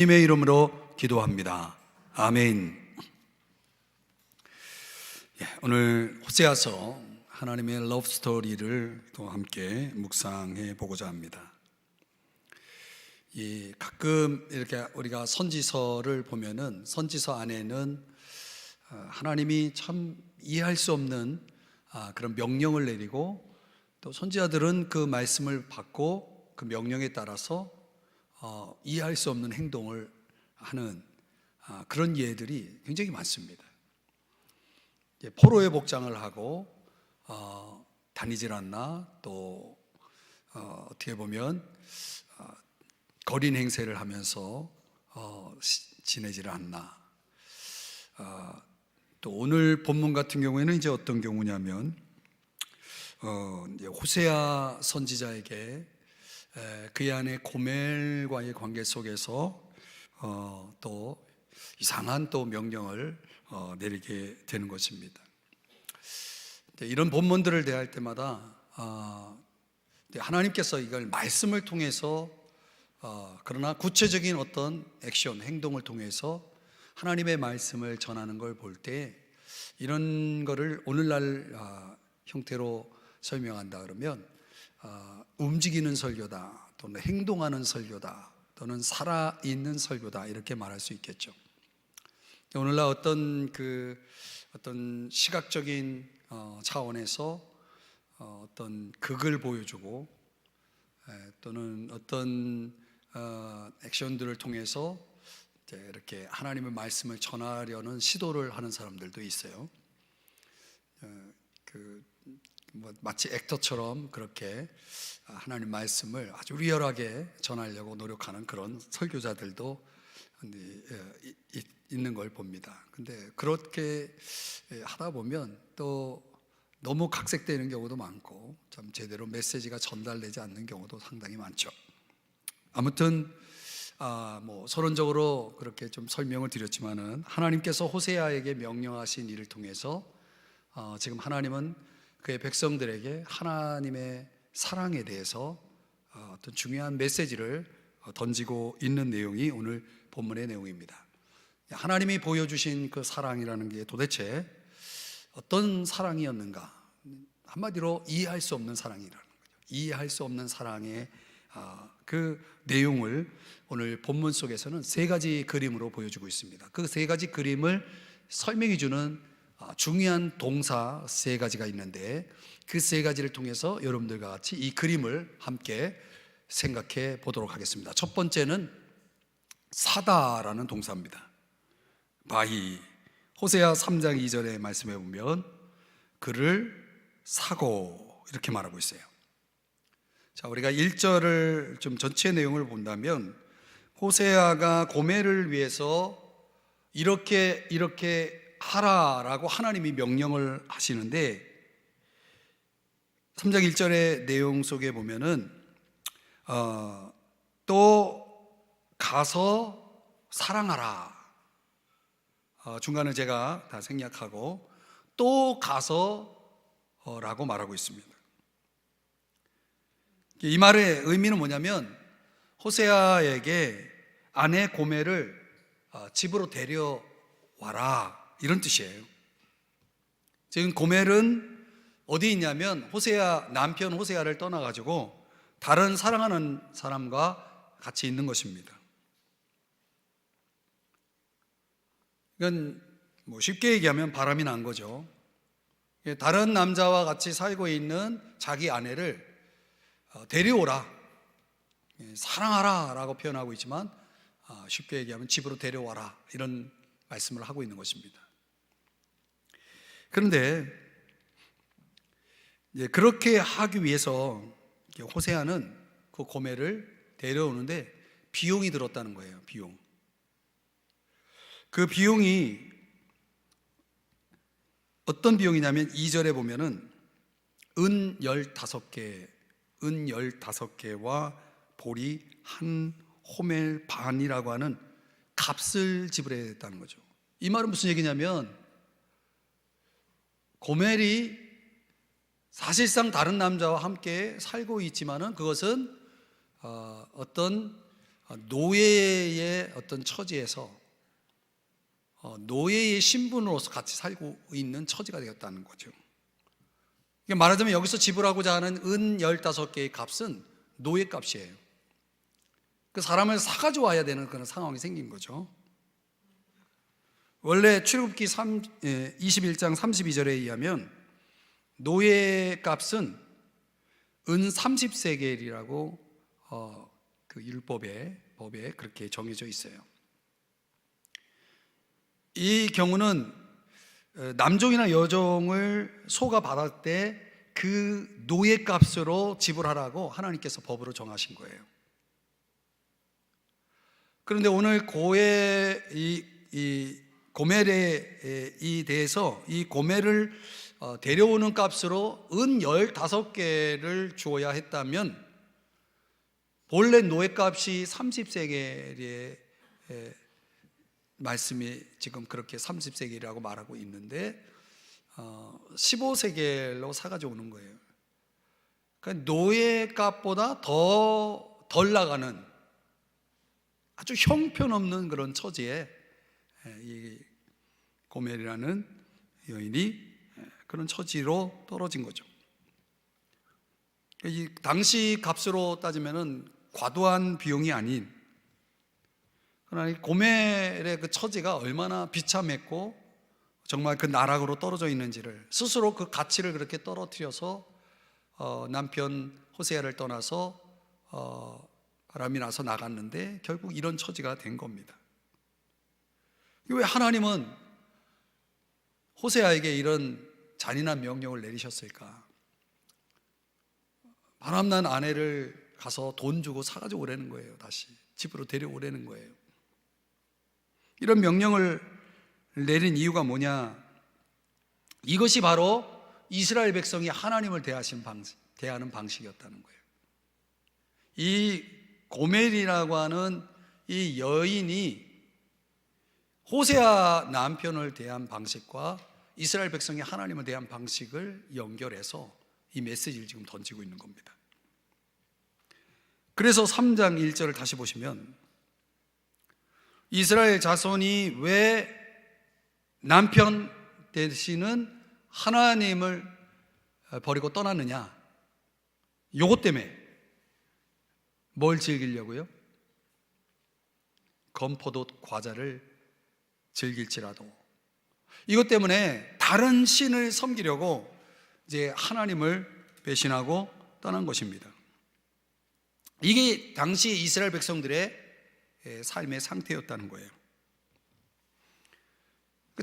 주님의 이름으로 기도합니다. 아멘. 오늘 호세아서 하나님의 러브 스토리를 또 함께 묵상해 보고자 합니다. 가끔 이렇게 우리가 선지서를 보면은 선지서 안에는 하나님이 참 이해할 수 없는 그런 명령을 내리고, 또 선지자들은 그 말씀을 받고 그 명령에 따라서 이해할 수 없는 행동을 하는 그런 예들이 굉장히 많습니다. 포로의 복장을 하고 다니질 않나, 또 어떻게 보면 거린 행세를 하면서 지내질 않나. 또 오늘 본문 같은 경우에는 이제 어떤 경우냐면 이제 호세아 선지자에게 그의 아내 고멜과의 관계 속에서 또 이상한 또 명령을 내리게 되는 것입니다. 이런 본문들을 대할 때마다 하나님께서 이걸 말씀을 통해서 그러나 구체적인 어떤 액션, 행동을 통해서 하나님의 말씀을 전하는 걸 볼 때, 이런 거를 오늘날 형태로 설명한다 그러면 움직이는 설교다, 또는 행동하는 설교다, 또는 살아있는 설교다, 이렇게 말할 수 있겠죠. 오늘날 어떤 시각적인 차원에서 어떤 극을 보여주고, 또는 어떤 액션들을 통해서 이렇게 하나님의 말씀을 전하려는 시도를 하는 사람들도 있어요. 마치 액터처럼 그렇게 하나님 말씀을 아주 리얼하게 전하려고 노력하는 그런 설교자들도 있는 걸 봅니다. 근데 그렇게 하다 보면 또 너무 각색되는 경우도 많고, 참 제대로 메시지가 전달되지 않는 경우도 상당히 많죠. 아무튼 서론적으로 그렇게 좀 설명을 드렸지만은, 하나님께서 호세아에게 명령하신 일을 통해서 지금 하나님은 그의 백성들에게 하나님의 사랑에 대해서 어떤 중요한 메시지를 던지고 있는 내용이 오늘 본문의 내용입니다. 하나님이 보여주신 그 사랑이라는 게 도대체 어떤 사랑이었는가? 한마디로 이해할 수 없는 사랑이라는 거죠. 이해할 수 없는 사랑의 그 내용을 오늘 본문 속에서는 세 가지 그림으로 보여주고 있습니다. 그 세 가지 그림을 설명해 주는 중요한 동사 세 가지가 있는데, 그 세 가지를 통해서 여러분들과 같이 이 그림을 함께 생각해 보도록 하겠습니다. 첫 번째는 사다라는 동사입니다. 바이. 호세아 3장 2절의 말씀에 보면 그를 사고, 이렇게 말하고 있어요. 자, 우리가 1절을 좀 전체 내용을 본다면, 호세아가 고멜을 위해서 이렇게 하라라고 하나님이 명령을 하시는데, 3장 1절의 내용 속에 보면은 또 가서 사랑하라. 중간을 제가 다 생략하고 또 가서 라고 말하고 있습니다. 이 말의 의미는 뭐냐면, 호세아에게 아내 고멜을 집으로 데려와라, 이런 뜻이에요. 지금 고멜은 어디 있냐면 남편 호세아를 떠나가지고 다른 사랑하는 사람과 같이 있는 것입니다. 이건 쉽게 얘기하면 바람이 난 거죠. 다른 남자와 같이 살고 있는 자기 아내를 데려오라, 사랑하라 라고 표현하고 있지만, 쉽게 얘기하면 집으로 데려와라, 이런 말씀을 하고 있는 것입니다. 그런데 그렇게 하기 위해서 호세아는 그 고멜을 데려오는데 비용이 들었다는 거예요. 비용. 그 비용이 어떤 비용이냐면, 2절에 보면은 은 15개와 보리 한 호멜 반이라고 하는 값을 지불해야 됐다는 거죠. 이 말은 무슨 얘기냐면, 고멜이 사실상 다른 남자와 함께 살고 있지만은 그것은 어떤 노예의 어떤 처지에서 노예의 신분으로서 같이 살고 있는 처지가 되었다는 거죠. 말하자면 여기서 지불하고자 하는 은 15개의 값은 노예 값이에요. 그 사람을 사가지고 와야 되는 그런 상황이 생긴 거죠. 원래 출애굽기 21장 32절에 의하면 노예 값은 은 30세겔이라고 그 법에 그렇게 정해져 있어요. 이 경우는 남종이나 여종을 소가 받을 때 그 노예 값으로 지불하라고 하나님께서 법으로 정하신 거예요. 그런데 오늘 이 고멜에 대해서 이 고멜을 데려오는 값으로 은 15개를 주어야 했다면 본래 노예값이 30세겔의 말씀이 지금 그렇게 30세겔이라고 말하고 있는데 15세겔로 사가지고 오는 거예요. 그러니까 노예값보다 더 덜 나가는 아주 형편없는 그런 처지에 이 고멜이라는 여인이 그런 처지로 떨어진 거죠. 이 당시 값으로 따지면은 과도한 비용이 아닌, 그러나 이 고멜의 그 처지가 얼마나 비참했고 정말 그 나락으로 떨어져 있는지를 스스로 그 가치를 그렇게 떨어뜨려서 남편 호세아를 떠나서 바람이 나서 나갔는데 결국 이런 처지가 된 겁니다. 왜 하나님은 호세아에게 이런 잔인한 명령을 내리셨을까? 바람난 아내를 가서 돈 주고 사가지고 오라는 거예요. 다시 집으로 데려오라는 거예요. 이런 명령을 내린 이유가 뭐냐? 이것이 바로 이스라엘 백성이 하나님을 대하는 방식이었다는 거예요. 이 고멜이라고 하는 이 여인이 호세아 남편을 대한 방식과 이스라엘 백성이 하나님을 대한 방식을 연결해서 이 메시지를 지금 던지고 있는 겁니다. 그래서 3장 1절을 다시 보시면 이스라엘 자손이 왜 남편 되시는 하나님을 버리고 떠났느냐? 요것 때문에 뭘 즐기려고요? 건포도 과자를 즐길지라도. 이것 때문에 다른 신을 섬기려고 이제 하나님을 배신하고 떠난 것입니다. 이게 당시 이스라엘 백성들의 삶의 상태였다는 거예요.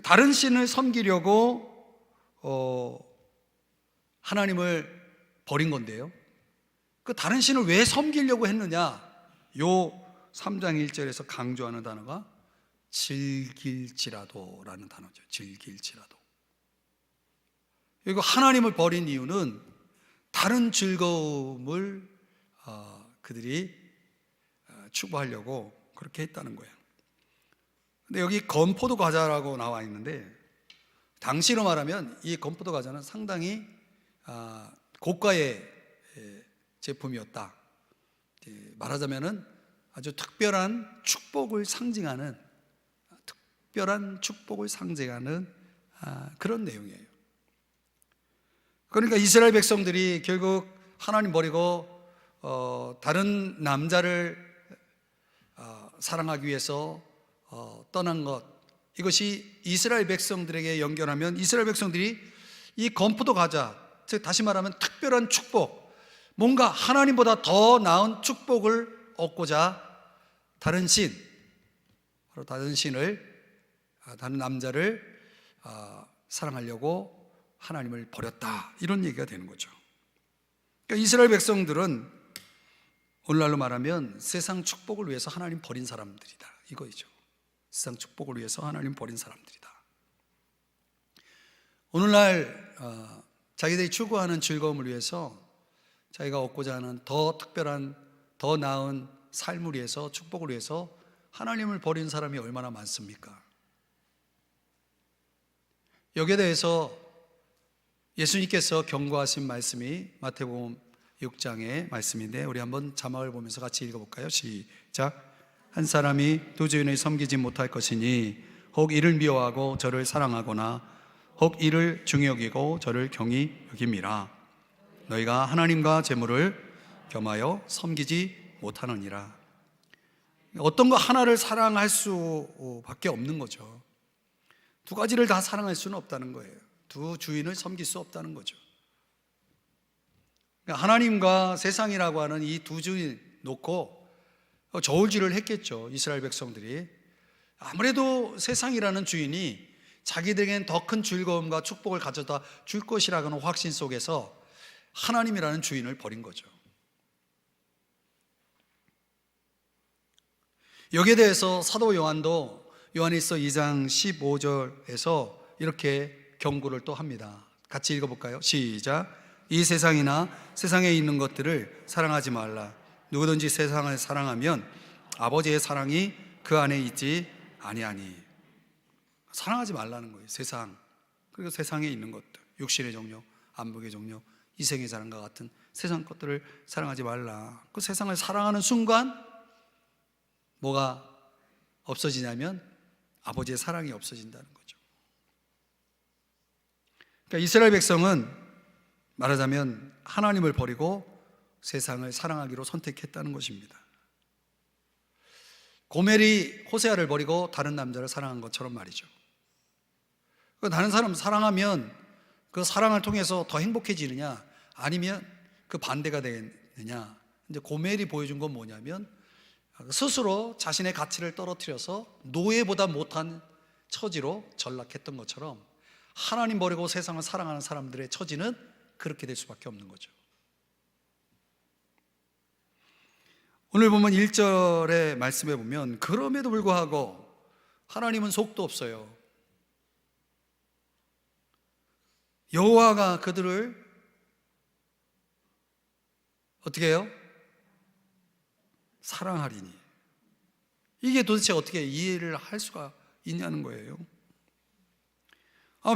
다른 신을 섬기려고 하나님을 버린 건데요. 그 다른 신을 왜 섬기려고 했느냐? 요 3장 1절에서 강조하는 단어가 즐길지라도라는 단어죠. 즐길지라도. 그리고 하나님을 버린 이유는 다른 즐거움을 그들이 추구하려고 그렇게 했다는 거예요. 근데 여기 건포도 과자라고 나와 있는데 당시로 말하면 이 건포도 과자는 상당히 고가의 제품이었다. 말하자면은 아주 특별한 축복을 상징하는 그런 내용이에요. 그러니까 이스라엘 백성들이 결국 하나님 버리고 다른 남자를 사랑하기 위해서 떠난 것, 이것이 이스라엘 백성들에게 연결하면 이스라엘 백성들이 이 건포도 과자, 즉 다시 말하면 특별한 축복, 뭔가 하나님보다 더 나은 축복을 얻고자 다른 신, 바로 다른 신을, 다른 남자를 사랑하려고 하나님을 버렸다, 이런 얘기가 되는 거죠. 그러니까 이스라엘 백성들은 오늘날로 말하면 세상 축복을 위해서 하나님 버린 사람들이다, 이거이죠. 세상 축복을 위해서 하나님 버린 사람들이다. 오늘날 자기들이 추구하는 즐거움을 위해서, 자기가 얻고자 하는 더 특별한, 더 나은 삶을 위해서, 축복을 위해서 하나님을 버린 사람이 얼마나 많습니까? 여기에 대해서 예수님께서 경고하신 말씀이 마태복음 6장의 말씀인데 우리 한번 자막을 보면서 같이 읽어볼까요? 시작. 한 사람이 두 주인을 섬기지 못할 것이니 혹 이를 미워하고 저를 사랑하거나 혹 이를 중히 여기고 저를 경히 여김이라. 너희가 하나님과 재물을 겸하여 섬기지 못하느니라. 어떤 거 하나를 사랑할 수밖에 없는 거죠. 두 가지를 다 사랑할 수는 없다는 거예요. 두 주인을 섬길 수 없다는 거죠. 하나님과 세상이라고 하는 이 두 주인 놓고 저울질을 했겠죠. 이스라엘 백성들이. 아무래도 세상이라는 주인이 자기들에겐 더 큰 즐거움과 축복을 가져다 줄 것이라는 확신 속에서 하나님이라는 주인을 버린 거죠. 여기에 대해서 사도 요한도 요한일서 2장 15절에서 이렇게 경고를 또 합니다. 같이 읽어볼까요? 시작. 이 세상이나 세상에 있는 것들을 사랑하지 말라. 누구든지 세상을 사랑하면 아버지의 사랑이 그 안에 있지 아니하니. 사랑하지 말라는 거예요. 세상, 그리고 세상에 있는 것들, 육신의 정욕, 안목의 정욕, 이생의 자랑과 같은 세상 것들을 사랑하지 말라. 그 세상을 사랑하는 순간 뭐가 없어지냐면 아버지의 사랑이 없어진다는 거죠. 그러니까 이스라엘 백성은 말하자면 하나님을 버리고 세상을 사랑하기로 선택했다는 것입니다. 고멜이 호세아를 버리고 다른 남자를 사랑한 것처럼 말이죠. 다른 사람 사랑하면 그 사랑을 통해서 더 행복해지느냐, 아니면 그 반대가 되느냐. 이제 고멜이 보여준 건 뭐냐면 스스로 자신의 가치를 떨어뜨려서 노예보다 못한 처지로 전락했던 것처럼 하나님 버리고 세상을 사랑하는 사람들의 처지는 그렇게 될 수밖에 없는 거죠. 오늘 보면 1절의 말씀에 보면 그럼에도 불구하고 하나님은 속도 없어요. 여호와가 그들을 어떻게 해요? 사랑하리니. 이게 도대체 어떻게 이해를 할 수가 있냐는 거예요.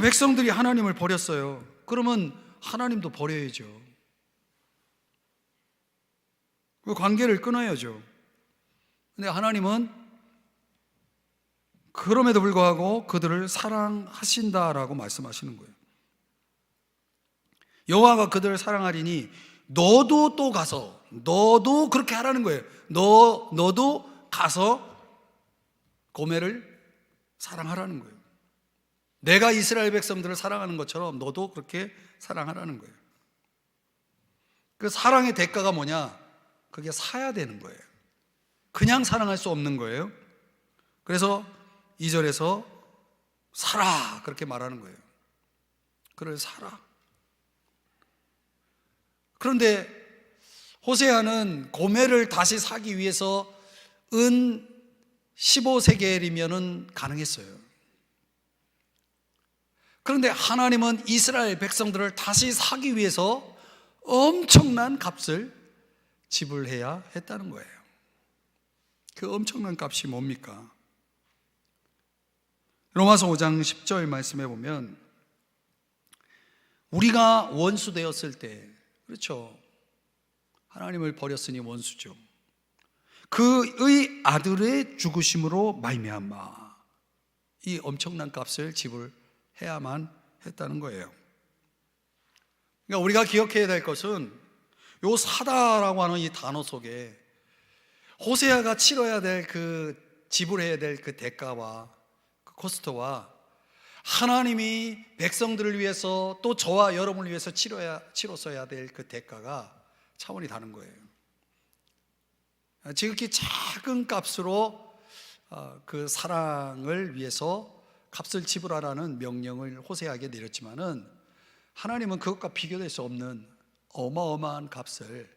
백성들이 하나님을 버렸어요. 그러면 하나님도 버려야죠. 그 관계를 끊어야죠. 근데 하나님은 그럼에도 불구하고 그들을 사랑하신다라고 말씀하시는 거예요. 여호와가 그들을 사랑하리니 너도 또 가서, 너도 그렇게 하라는 거예요. 너도 가서 고멜을 사랑하라는 거예요. 내가 이스라엘 백성들을 사랑하는 것처럼 너도 그렇게 사랑하라는 거예요. 그 사랑의 대가가 뭐냐? 그게 사야 되는 거예요. 그냥 사랑할 수 없는 거예요. 그래서 2절에서 사라 그렇게 말하는 거예요. 그를 사라. 그런데 호세아는 고멜을 다시 사기 위해서 은 15세겔이면은 가능했어요. 그런데 하나님은 이스라엘 백성들을 다시 사기 위해서 엄청난 값을 지불해야 했다는 거예요. 그 엄청난 값이 뭡니까? 로마서 5장 10절 말씀해 보면 우리가 원수 되었을 때, 그렇죠, 하나님을 버렸으니 원수죠. 그의 아들의 죽으심으로 말미암아 이 엄청난 값을 지불해야만 했다는 거예요. 그러니까 우리가 기억해야 될 것은 요 사다라고 하는 이 단어 속에 호세아가 치러야 될 지불해야 될 그 대가와 그 코스트와 하나님이 백성들을 위해서 또 저와 여러분을 위해서 치렀어야 될 그 대가가 차원이 다른 거예요. 지극히 작은 값으로 그 사랑을 위해서 값을 지불하라는 명령을 호세아에게 내렸지만은 하나님은 그것과 비교될 수 없는 어마어마한 값을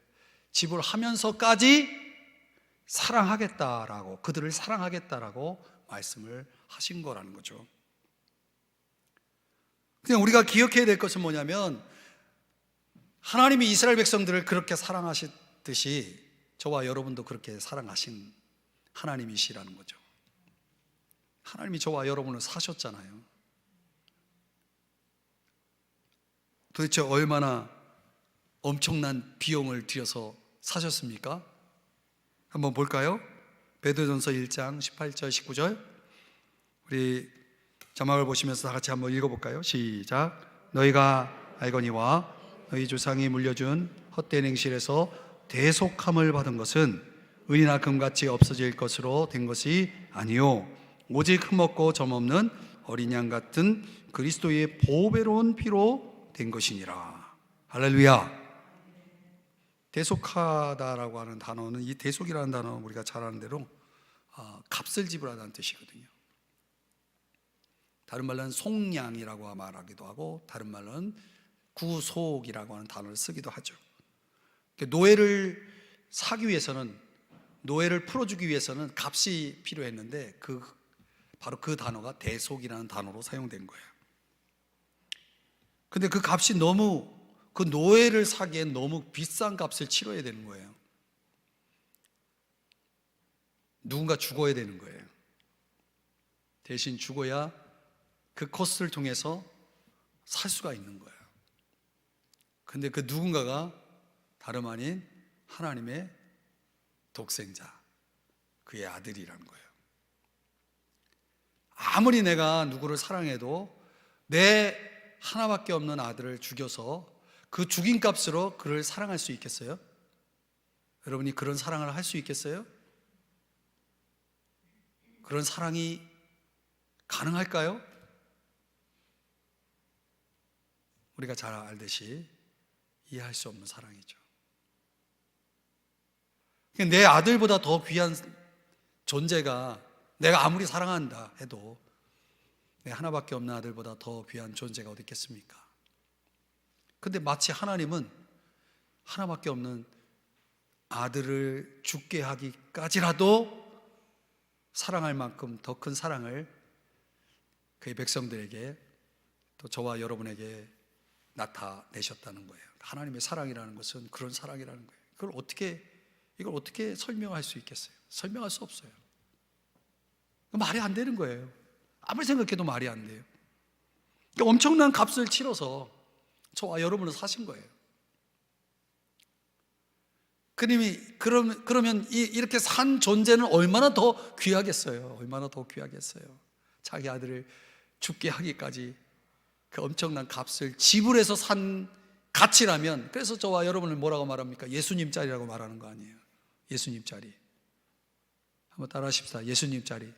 지불하면서까지 사랑하겠다라고, 그들을 사랑하겠다라고 말씀을 하신 거라는 거죠. 그냥 우리가 기억해야 될 것은 뭐냐면 하나님이 이스라엘 백성들을 그렇게 사랑하셨듯이 저와 여러분도 그렇게 사랑하신 하나님이시라는 거죠. 하나님이 저와 여러분을 사셨잖아요. 도대체 얼마나 엄청난 비용을 들여서 사셨습니까? 한번 볼까요? 베드로전서 1장 18절 19절 우리 자막을 보시면서 다 같이 한번 읽어볼까요? 시작. 너희가 알거니와 너희 조상이 물려준 헛된 행실에서 대속함을 받은 것은 은이나 금같이 없어질 것으로 된 것이 아니요 오직 흠없고 점없는 어린 양 같은 그리스도의 보배로운 피로 된 것이니라. 할렐루야. 대속하다라고 하는 단어는, 이 대속이라는 단어는 우리가 잘 아는 대로 값을 지불하다는 뜻이거든요. 다른 말로는 속량이라고 말하기도 하고, 다른 말로는 구속이라고 하는 단어를 쓰기도 하죠. 노예를 사기 위해서는, 노예를 풀어주기 위해서는 값이 필요했는데 바로 그 단어가 대속이라는 단어로 사용된 거예요. 근데 그 값이 그 노예를 사기엔 너무 비싼 값을 치러야 되는 거예요. 누군가 죽어야 되는 거예요. 대신 죽어야 그 코스를 통해서 살 수가 있는 거예요. 근데 그 누군가가 다름 아닌 하나님의 독생자, 그의 아들이라는 거예요. 아무리 내가 누구를 사랑해도 내 하나밖에 없는 아들을 죽여서 그 죽인 값으로 그를 사랑할 수 있겠어요? 여러분이 그런 사랑을 할 수 있겠어요? 그런 사랑이 가능할까요? 우리가 잘 알듯이 이해할 수 없는 사랑이죠. 내 아들보다 더 귀한 존재가, 내가 아무리 사랑한다 해도 내 하나밖에 없는 아들보다 더 귀한 존재가 어디 있겠습니까? 근데 마치 하나님은 하나밖에 없는 아들을 죽게 하기까지라도 사랑할 만큼 더 큰 사랑을 그의 백성들에게, 또 저와 여러분에게 나타내셨다는 거예요. 하나님의 사랑이라는 것은 그런 사랑이라는 거예요. 이걸 어떻게 설명할 수 있겠어요? 설명할 수 없어요. 말이 안 되는 거예요. 아무리 생각해도 말이 안 돼요. 엄청난 값을 치러서 저와 여러분을 사신 거예요. 그러면 이렇게 산 존재는 얼마나 더 귀하겠어요? 얼마나 더 귀하겠어요? 자기 아들을 죽게 하기까지 그 엄청난 값을 지불해서 산 가치라면, 그래서 저와 여러분을 뭐라고 말합니까? 예수님 짤이라고 말하는 거 아니에요? 예수님 짤이. 한번 따라 하십시다. 예수님 짤이.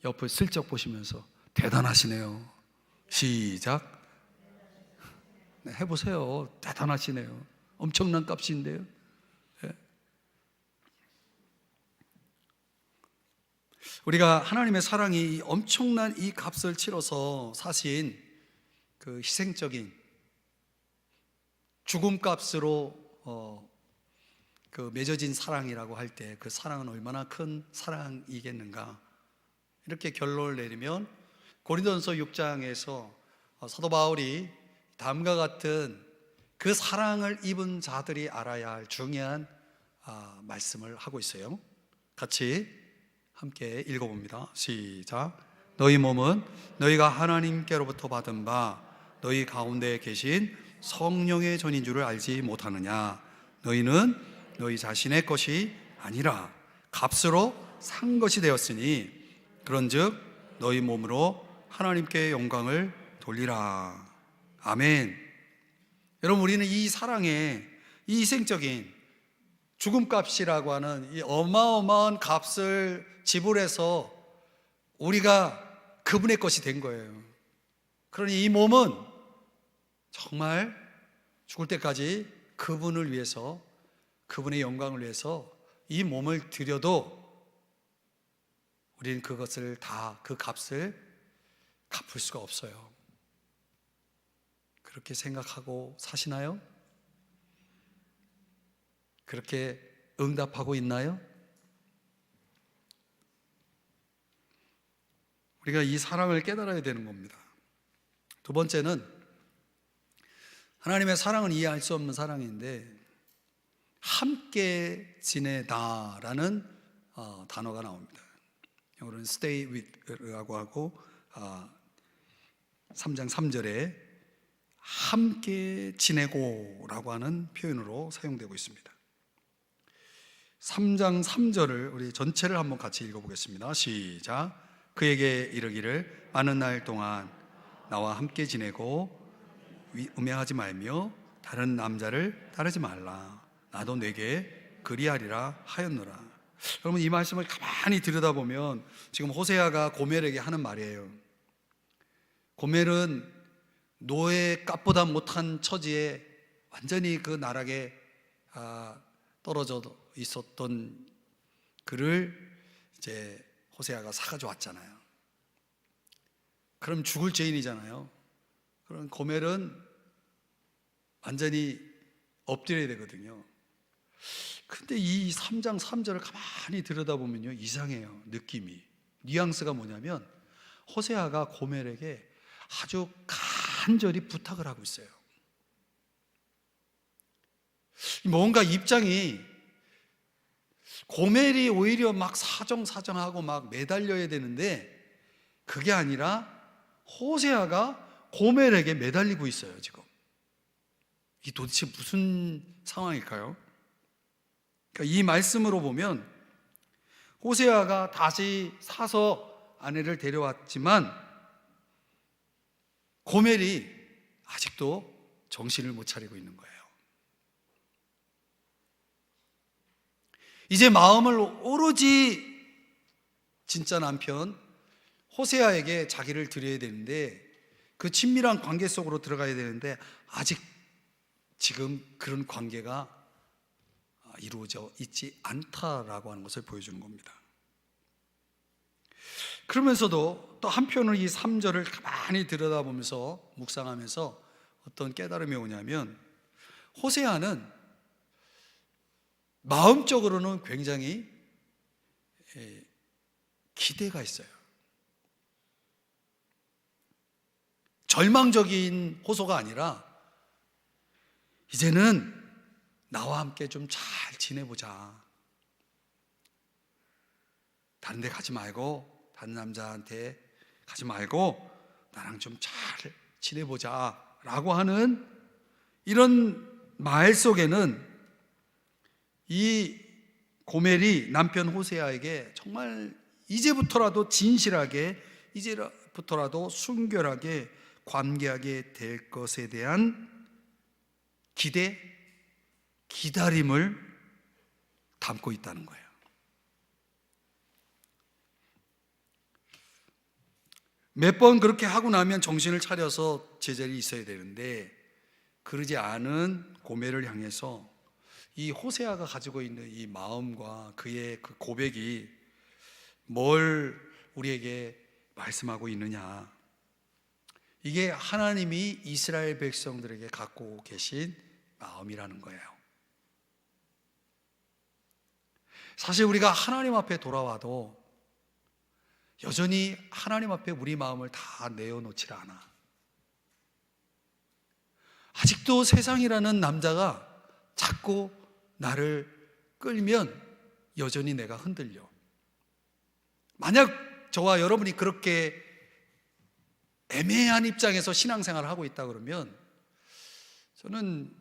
옆을 슬쩍 보시면서 대단하시네요. 시작. 네, 해보세요. 대단하시네요. 엄청난 값인데요. 네. 우리가 하나님의 사랑이 엄청난 이 값을 치러서 사신 그 희생적인 죽음값으로 그 맺어진 사랑이라고 할 때 그 사랑은 얼마나 큰 사랑이겠는가, 이렇게 결론을 내리면 고린도전서 6장에서 사도 바울이 다음과 같은 그 사랑을 입은 자들이 알아야 할 중요한 말씀을 하고 있어요. 같이 함께 읽어봅니다. 시작. 너희 몸은 너희가 하나님께로부터 받은 바 너희 가운데 계신 성령의 전인 줄을 알지 못하느냐. 너희는 너희 자신의 것이 아니라 값으로 산 것이 되었으니 그런즉 너희 몸으로 하나님께 영광을 돌리라. 아멘. 여러분, 우리는 이 사랑에, 이 희생적인 죽음값이라고 하는 이 어마어마한 값을 지불해서 우리가 그분의 것이 된 거예요. 그러니 이 몸은 정말 죽을 때까지 그분을 위해서, 그분의 영광을 위해서 이 몸을 드려도 우리는 그것을 다, 그 값을 갚을 수가 없어요. 그렇게 생각하고 사시나요? 그렇게 응답하고 있나요? 우리가 이 사랑을 깨달아야 되는 겁니다. 두 번째는, 하나님의 사랑은 이해할 수 없는 사랑인데 함께 지내다라는 단어가 나옵니다. 영어로는 stay with라고 하고 3장 3절에 함께 지내고라고 하는 표현으로 사용되고 있습니다. 3장 3절을 우리 전체를 한번 같이 읽어보겠습니다. 시작. 그에게 이르기를 많은 날 동안 나와 함께 지내고 음행하지 말며 다른 남자를 따르지 말라. 나도 내게 그리하리라 하였노라. 여러분, 이 말씀을 가만히 들여다보면 지금 호세아가 고멜에게 하는 말이에요. 고멜은 노예 깝보다 못한 처지에 완전히 그 나락에 떨어져 있었던 그를 이제 호세아가 사가지고 왔잖아요. 그럼 죽을 죄인이잖아요. 그럼 고멜은 완전히 엎드려야 되거든요. 근데 이 3장 3절을 가만히 들여다보면요, 이상해요. 느낌이. 뉘앙스가 뭐냐면 호세아가 고멜에게 아주 간절히 부탁을 하고 있어요. 뭔가 입장이, 고멜이 오히려 막 사정사정하고 막 매달려야 되는데 그게 아니라 호세아가 고멜에게 매달리고 있어요. 지금 이 도대체 무슨 상황일까요? 그러니까 이 말씀으로 보면 호세아가 다시 사서 아내를 데려왔지만 고멜이 아직도 정신을 못 차리고 있는 거예요. 이제 마음을 오로지 진짜 남편 호세아에게 자기를 드려야 되는데, 그 친밀한 관계 속으로 들어가야 되는데 아직 지금 그런 관계가 이루어져 있지 않다라고 하는 것을 보여주는 겁니다. 그러면서도 또 한편으로 이 3절을 가만히 들여다보면서 묵상하면서 어떤 깨달음이 오냐면, 호세아는 마음적으로는 굉장히 기대가 있어요. 절망적인 호소가 아니라 이제는 나와 함께 좀 잘 지내보자. 다른 데 가지 말고, 다른 남자한테 가지 말고 나랑 좀 잘 지내보자 라고 하는 이런 말 속에는 이 고멜이 남편 호세아에게 정말 이제부터라도 진실하게, 이제부터라도 순결하게 관계하게 될 것에 대한 기대, 기다림을 담고 있다는 거예요. 몇 번 그렇게 하고 나면 정신을 차려서 제자리에 있어야 되는데, 그러지 않은 고멜을 향해서 이 호세아가 가지고 있는 이 마음과 그의 그 고백이 뭘 우리에게 말씀하고 있느냐, 이게 하나님이 이스라엘 백성들에게 갖고 계신 마음이라는 거예요. 사실 우리가 하나님 앞에 돌아와도 여전히 하나님 앞에 우리 마음을 다 내어놓지 않아. 아직도 세상이라는 남자가 자꾸 나를 끌면 여전히 내가 흔들려. 만약 저와 여러분이 그렇게 애매한 입장에서 신앙생활을 하고 있다 그러면 저는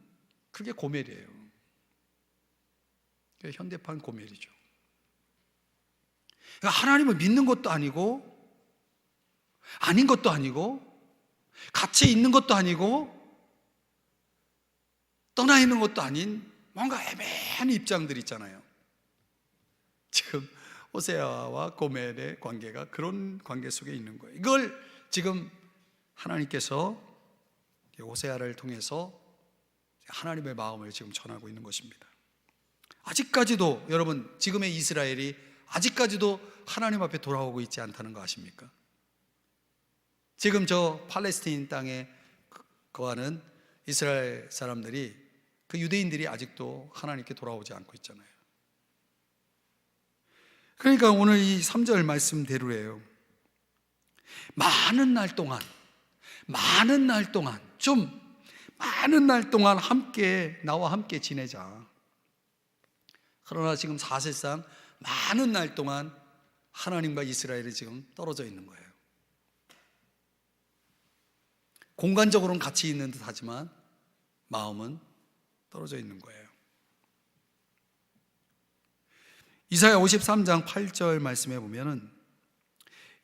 그게 고멜이에요. 그게 현대판 고멜이죠. 그러니까 하나님을 믿는 것도 아니고 아닌 것도 아니고 같이 있는 것도 아니고 떠나 있는 것도 아닌 뭔가 애매한 입장들 있잖아요. 지금 호세아와 고멜의 관계가 그런 관계 속에 있는 거예요. 이걸 지금 하나님께서 호세아를 통해서 하나님의 마음을 지금 전하고 있는 것입니다. 아직까지도 여러분, 지금의 이스라엘이 아직까지도 하나님 앞에 돌아오고 있지 않다는 거 아십니까? 지금 저 팔레스타인 땅에 거하는 이스라엘 사람들이, 그 유대인들이 아직도 하나님께 돌아오지 않고 있잖아요. 그러니까 오늘 이 3절 말씀대로예요. 많은 날 동안 함께, 나와 함께 지내자. 그러나 지금 사실상 많은 날 동안 하나님과 이스라엘이 지금 떨어져 있는 거예요. 공간적으로는 같이 있는 듯 하지만 마음은 떨어져 있는 거예요. 이사야 53장 8절 말씀에 보면은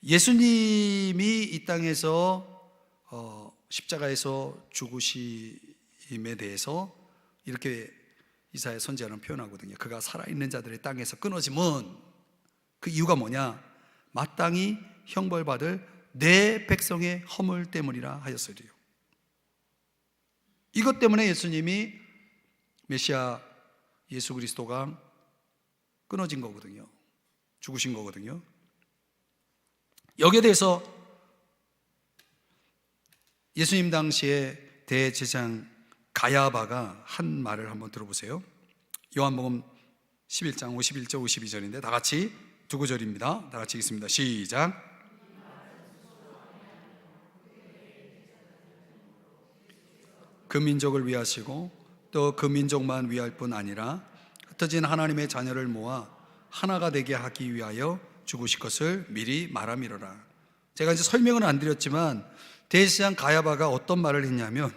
예수님이 이 땅에서 십자가에서 죽으심에 대해서 이렇게 이사야 선지자는 표현하거든요. 그가 살아있는 자들의 땅에서 끊어짐은 그 이유가 뭐냐? 마땅히 형벌받을 내 백성의 허물 때문이라 하였으리요. 이것 때문에 예수님이 메시아 예수 그리스도가 끊어진 거거든요. 죽으신 거거든요. 여기에 대해서 예수님 당시에 대제사장 가야바가 한 말을 한번 들어보세요. 요한복음 11장 51절 52절인데 다 같이 두 구절입니다. 다 같이 읽습니다. 시작. 그 민족을 위하시고 또 그 민족만 위할 뿐 아니라 흩어진 하나님의 자녀를 모아 하나가 되게 하기 위하여 죽으실 것을 미리 말함이로라. 제가 이제 설명은 안 드렸지만 대제사장 가야바가 어떤 말을 했냐면,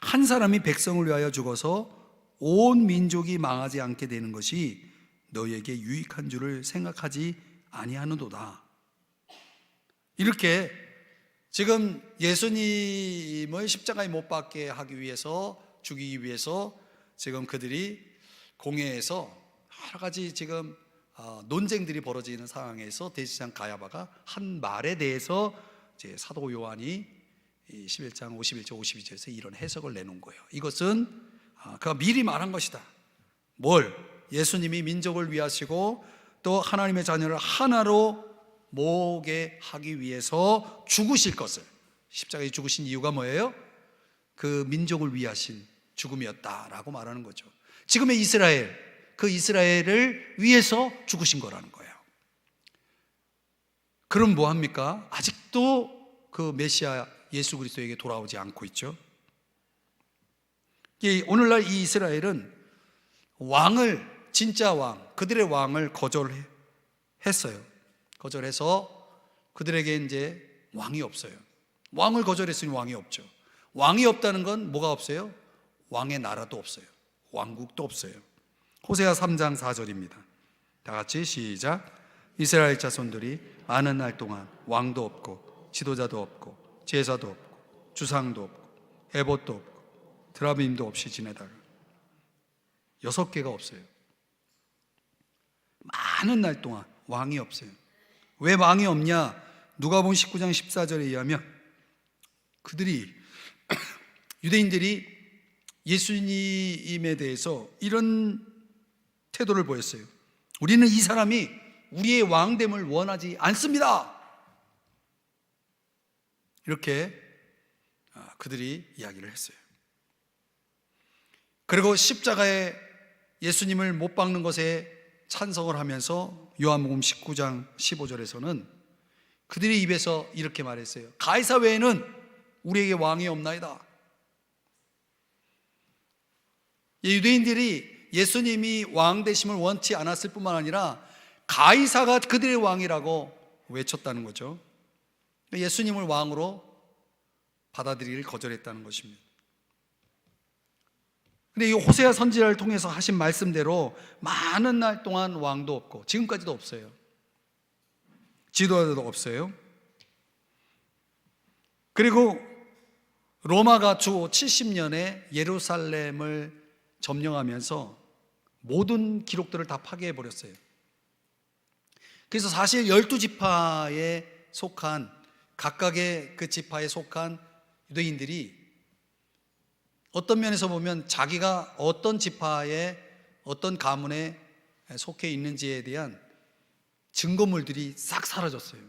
한 사람이 백성을 위하여 죽어서 온 민족이 망하지 않게 되는 것이 너희에게 유익한 줄을 생각하지 아니하는도다. 이렇게 지금 예수님을 십자가에 못 박게 하기 위해서, 죽이기 위해서 지금 그들이 공회에서 여러 가지 지금 논쟁들이 벌어지는 상황에서 대제사장 가야바가 한 말에 대해서 이제 사도 요한이 11장 51절 52절에서 이런 해석을 내놓은 거예요. 이것은 그가 미리 말한 것이다. 뭘? 예수님이 민족을 위하시고 또 하나님의 자녀를 하나로 모으게 하기 위해서 죽으실 것을, 십자가에 죽으신 이유가 뭐예요? 그 민족을 위하신 죽음이었다라고 말하는 거죠. 지금의 이스라엘, 그 이스라엘을 위해서 죽으신 거라는 거예요. 그럼 뭐합니까? 아직도 그 메시아 예수 그리스도에게 돌아오지 않고 있죠. 오늘날 이 이스라엘은 왕을, 진짜 왕, 그들의 왕을 거절했어요. 거절해서 그들에게 이제 왕이 없어요. 왕을 거절했으니 왕이 없죠. 왕이 없다는 건 뭐가 없어요? 왕의 나라도 없어요. 왕국도 없어요. 호세아 3장 4절입니다. 다 같이 시작. 이스라엘 자손들이 많은 날 동안 왕도 없고 지도자도 없고 제사도 없고 주상도 없고 에봇도 없고 드라빔도 없이 지내다가 6개가 없어요. 많은 날 동안 왕이 없어요. 왜 왕이 없냐? 누가복음 19장 14절에 의하면 그들이 유대인들이 예수님에 대해서 이런 태도를 보였어요. 우리는 이 사람이 우리의 왕됨을 원하지 않습니다. 이렇게 그들이 이야기를 했어요. 그리고 십자가에 예수님을 못 박는 것에 찬성을 하면서 요한복음 19장 15절에서는 그들의 입에서 이렇게 말했어요. 가이사 외에는 우리에게 왕이 없나이다. 유대인들이 예수님이 왕 되심을 원치 않았을 뿐만 아니라 가이사가 그들의 왕이라고 외쳤다는 거죠. 예수님을 왕으로 받아들이기를 거절했다는 것입니다. 근데 이 호세아 선지자를 통해서 하신 말씀대로 많은 날 동안 왕도 없고 지금까지도 없어요. 지도자도 없어요. 그리고 로마가 주 70년에 예루살렘을 점령하면서 모든 기록들을 다 파괴해 버렸어요. 그래서 사실 12지파에 속한, 각각의 그 지파에 속한 유대인들이 어떤 면에서 보면 자기가 어떤 지파에, 어떤 가문에 속해 있는지에 대한 증거물들이 싹 사라졌어요.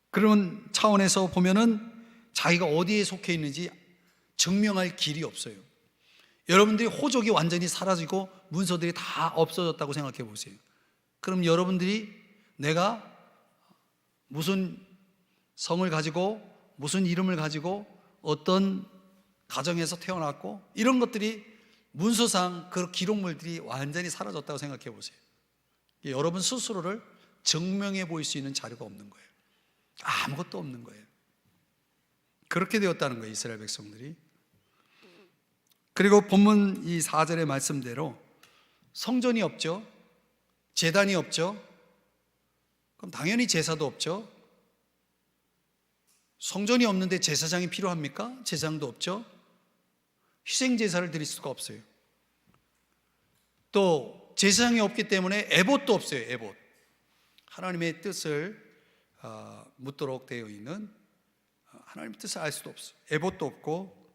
그런 차원에서 보면은 자기가 어디에 속해 있는지 증명할 길이 없어요. 여러분들이 호족이 완전히 사라지고 문서들이 다 없어졌다고 생각해 보세요. 그럼 여러분들이 내가 무슨 성을 가지고 무슨 이름을 가지고 어떤 가정에서 태어났고 이런 것들이 문서상 그 기록물들이 완전히 사라졌다고 생각해 보세요. 여러분 스스로를 증명해 보일 수 있는 자료가 없는 거예요. 아무것도 없는 거예요. 그렇게 되었다는 거예요, 이스라엘 백성들이. 그리고 본문 이 4절의 말씀대로 성전이 없죠. 제단이 없죠. 그럼 당연히 제사도 없죠. 성전이 없는데 제사장이 필요합니까? 제사장도 없죠. 희생 제사를 드릴 수가 없어요. 또 제사장이 없기 때문에 에봇도 없어요. 에봇. 하나님의 뜻을 묻도록 되어 있는, 하나님의 뜻을 알 수도 없어요. 에봇도 없고,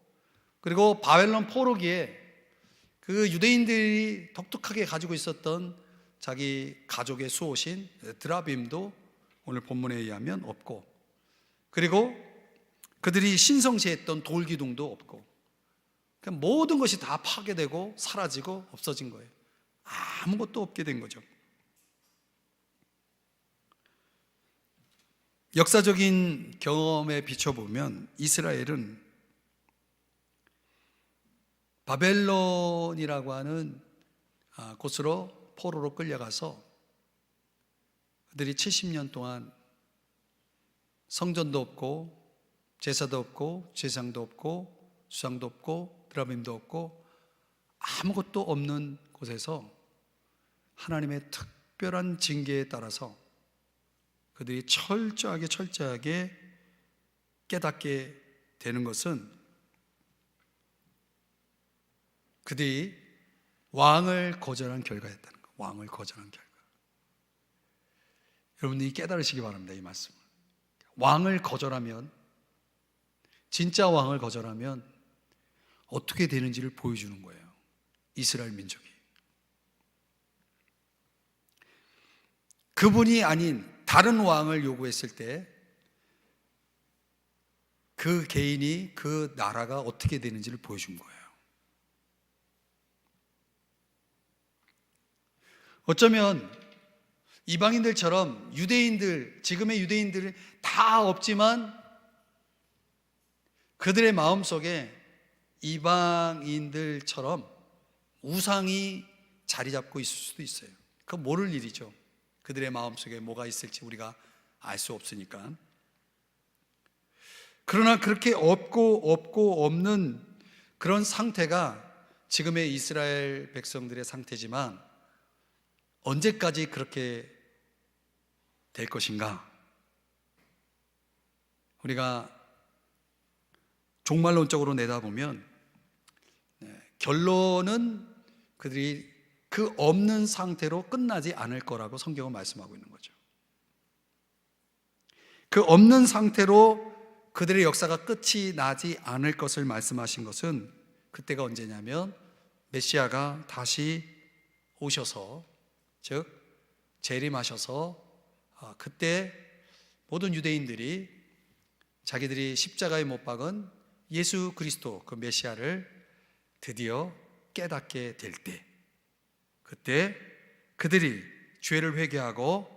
그리고 바벨론 포로기에 그 유대인들이 독특하게 가지고 있었던 자기 가족의 수호신 드라빔도 오늘 본문에 의하면 없고, 그리고 그들이 신성시했던 돌기둥도 없고, 그러니까 모든 것이 다 파괴되고 사라지고 없어진 거예요. 아무것도 없게 된 거죠. 역사적인 경험에 비춰보면 이스라엘은 바벨론이라고 하는 곳으로 포로로 끌려가서 그들이 70년 동안 성전도 없고 제사도 없고 제상도 없고 수상도 없고 드라빔도 없고 아무것도 없는 곳에서 하나님의 특별한 징계에 따라서 그들이 철저하게 깨닫게 되는 것은 그들이 왕을 거절한 결과였다는 거. 왕을 거절한 결과. 여러분들이 깨달으시기 바랍니다. 이 말씀을. 왕을 거절하면, 진짜 왕을 거절하면 어떻게 되는지를 보여주는 거예요. 이스라엘 민족이. 그분이 아닌 다른 왕을 요구했을 때 그 개인이, 그 나라가 어떻게 되는지를 보여준 거예요. 어쩌면 이방인들처럼 유대인들, 지금의 유대인들은 다 없지만 그들의 마음속에 이방인들처럼 우상이 자리 잡고 있을 수도 있어요. 그건 모를 일이죠. 그들의 마음속에 뭐가 있을지 우리가 알 수 없으니까. 그러나 그렇게 없는 그런 상태가 지금의 이스라엘 백성들의 상태지만 언제까지 그렇게 될 것인가? 우리가 종말론적으로 내다보면 결론은 그들이 그 없는 상태로 끝나지 않을 거라고 성경은 말씀하고 있는 거죠. 그 없는 상태로 그들의 역사가 끝이 나지 않을 것을 말씀하신 것은 그때가 언제냐면 메시아가 다시 오셔서, 즉 재림하셔서 그때 모든 유대인들이 자기들이 십자가에 못 박은 예수 그리스도, 그 메시아를 드디어 깨닫게 될 때, 그때 그들이 죄를 회개하고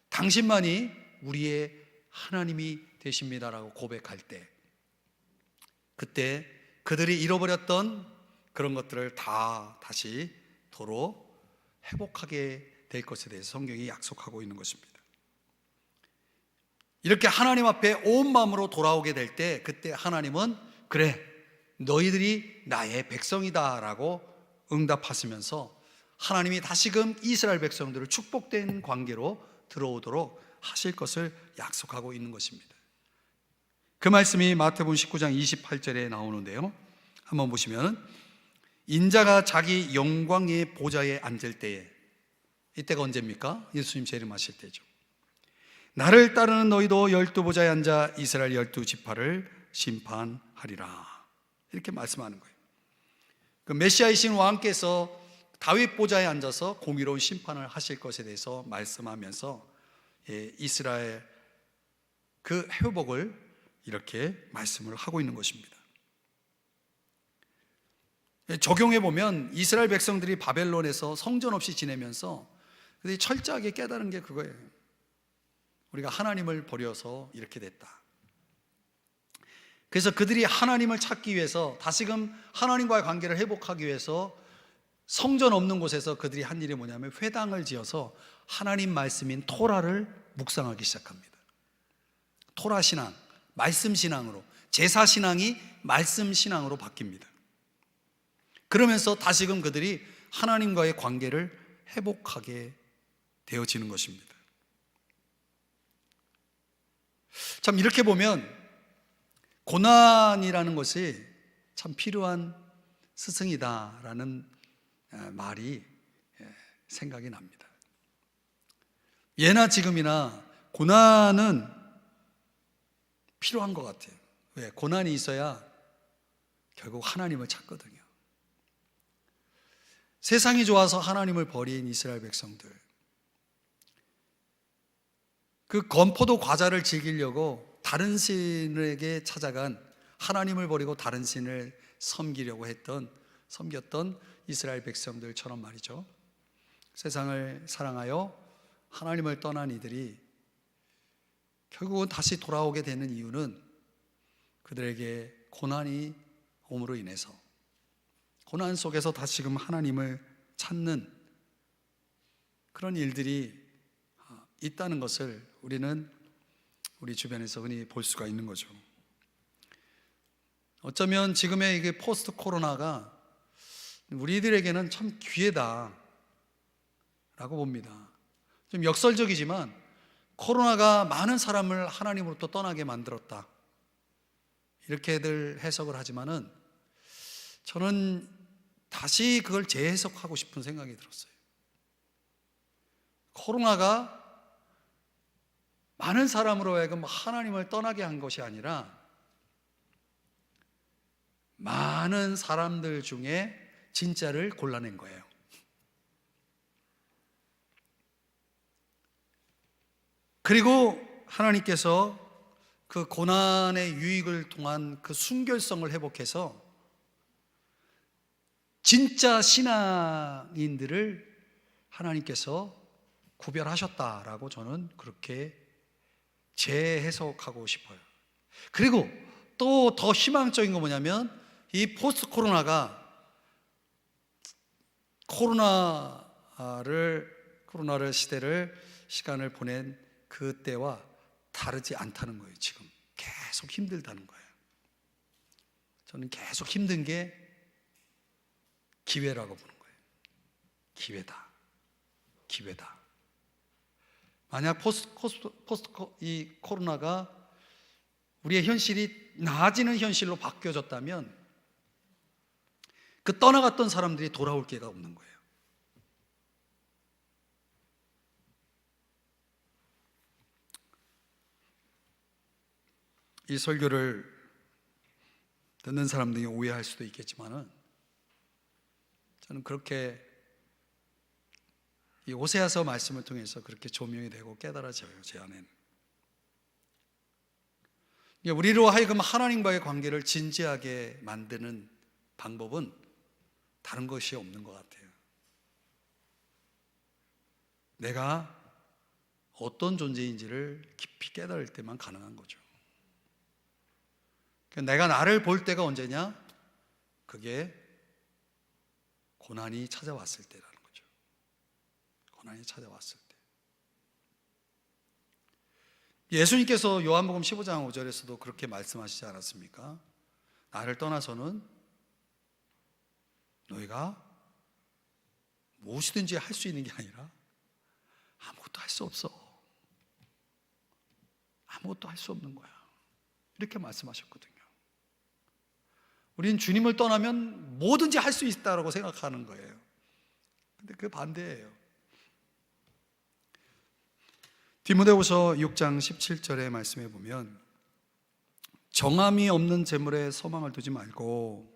당신만이 우리의 하나님이 되십니다라고 고백할 때, 그때 그들이 잃어버렸던 그런 것들을 다 다시 도로 회복하게 될 것에 대해서 성경이 약속하고 있는 것입니다. 이렇게 하나님 앞에 온 마음으로 돌아오게 될 때, 그때 하나님은 그래, 너희들이 나의 백성이다 라고 응답하시면서 하나님이 다시금 이스라엘 백성들을 축복된 관계로 들어오도록 하실 것을 약속하고 있는 것입니다. 그 말씀이 마태복음 19장 28절에 나오는데요, 한번 보시면 인자가 자기 영광의 보좌에 앉을 때에, 이때가 언제입니까? 예수님 재림하실 때죠. 나를 따르는 너희도 12보좌에 앉아 이스라엘 12지파를 심판하리라, 이렇게 말씀하는 거예요. 그 메시아이신 왕께서 다윗 보좌에 앉아서 공의로운 심판을 하실 것에 대해서 말씀하면서 이스라엘 그 회복을 이렇게 말씀을 하고 있는 것입니다. 적용해 보면 이스라엘 백성들이 바벨론에서 성전 없이 지내면서 그들이 철저하게 깨달은 게 그거예요. 우리가 하나님을 버려서 이렇게 됐다. 그래서 그들이 하나님을 찾기 위해서, 다시금 하나님과의 관계를 회복하기 위해서 성전 없는 곳에서 그들이 한 일이 뭐냐면 회당을 지어서 하나님 말씀인 토라를 묵상하기 시작합니다. 토라 신앙, 말씀 신앙으로, 제사 신앙이 말씀 신앙으로 바뀝니다. 그러면서 다시금 그들이 하나님과의 관계를 회복하게 되어지는 것입니다. 참 이렇게 보면 고난이라는 것이 참 필요한 스승이다라는 말이 생각이 납니다. 예나 지금이나 고난은 필요한 것 같아요. 왜? 고난이 있어야 결국 하나님을 찾거든요. 세상이 좋아서 하나님을 버린 이스라엘 백성들, 그 건포도 과자를 즐기려고 다른 신에게 찾아간, 하나님을 버리고 다른 신을 섬겼던 이스라엘 백성들처럼 말이죠. 세상을 사랑하여 하나님을 떠난 이들이 결국은 다시 돌아오게 되는 이유는 그들에게 고난이 옴으로 인해서, 고난 속에서 다시금 하나님을 찾는 그런 일들이 있다는 것을 우리는 우리 주변에서 흔히 볼 수가 있는 거죠. 어쩌면 지금의 이게 포스트 코로나가 우리들에게는 참 기회다라고 봅니다. 좀 역설적이지만 코로나가 많은 사람을 하나님으로부터 떠나게 만들었다, 이렇게들 해석을 하지만은 저는 다시 그걸 재해석하고 싶은 생각이 들었어요. 코로나가 많은 사람으로 하여금 하나님을 떠나게 한 것이 아니라 많은 사람들 중에 진짜를 골라낸 거예요. 그리고 하나님께서 그 고난의 유익을 통한 그 순결성을 회복해서 진짜 신앙인들을 하나님께서 구별하셨다라고 저는 그렇게 재해석하고 싶어요. 그리고 또 더 희망적인 건 뭐냐면, 이 포스트 코로나가 코로나를 시간을 보낸 그때와 다르지 않다는 거예요. 지금 계속 힘들다는 거예요. 저는 계속 힘든 게 기회라고 보는 거예요. 기회다. 만약 이 코로나가 우리의 현실이 나아지는 현실로 바뀌어졌다면 그 떠나갔던 사람들이 돌아올 기회가 없는 거예요. 이 설교를 듣는 사람들이 오해할 수도 있겠지만은, 저는 그렇게 이 호세아서 말씀을 통해서 그렇게 조명이 되고 깨달아져요, 제 안에는. 우리로 하여금 하나님과의 관계를 진지하게 만드는 방법은 다른 것이 없는 것 같아요. 내가 어떤 존재인지를 깊이 깨달을 때만 가능한 거죠. 내가 나를 볼 때가 언제냐? 그게 고난이 찾아왔을 때라는 거죠. 고난이 찾아왔을 때. 예수님께서 요한복음 15장 5절에서도 그렇게 말씀하시지 않았습니까? 나를 떠나서는 너희가 무엇이든지 할 수 있는 게 아니라 아무것도 할 수 없어. 아무것도 할 수 없는 거야. 이렇게 말씀하셨거든요. 우린 주님을 떠나면 뭐든지 할 수 있다고 생각하는 거예요. 근데 그 반대예요. 디모데후서 6장 17절의 말씀에 보면, 정함이 없는 재물에 소망을 두지 말고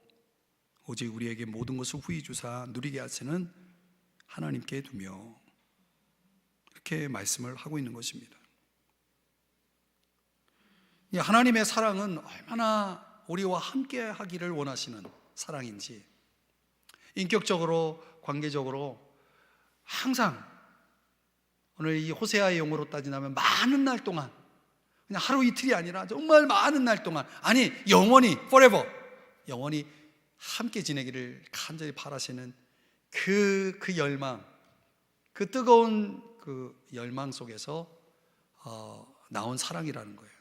오직 우리에게 모든 것을 후히 주사 누리게 하시는 하나님께 두며, 이렇게 말씀을 하고 있는 것입니다. 이 하나님의 사랑은 얼마나 우리와 함께 하기를 원하시는 사랑인지, 인격적으로, 관계적으로 항상, 오늘 이 호세아의 용어로 따지자면 많은 날 동안, 그냥 하루 이틀이 아니라 정말 많은 날 동안, 아니 영원히, forever, 영원히 함께 지내기를 간절히 바라시는 그 열망, 그 뜨거운 그 열망 속에서 나온 사랑이라는 거예요.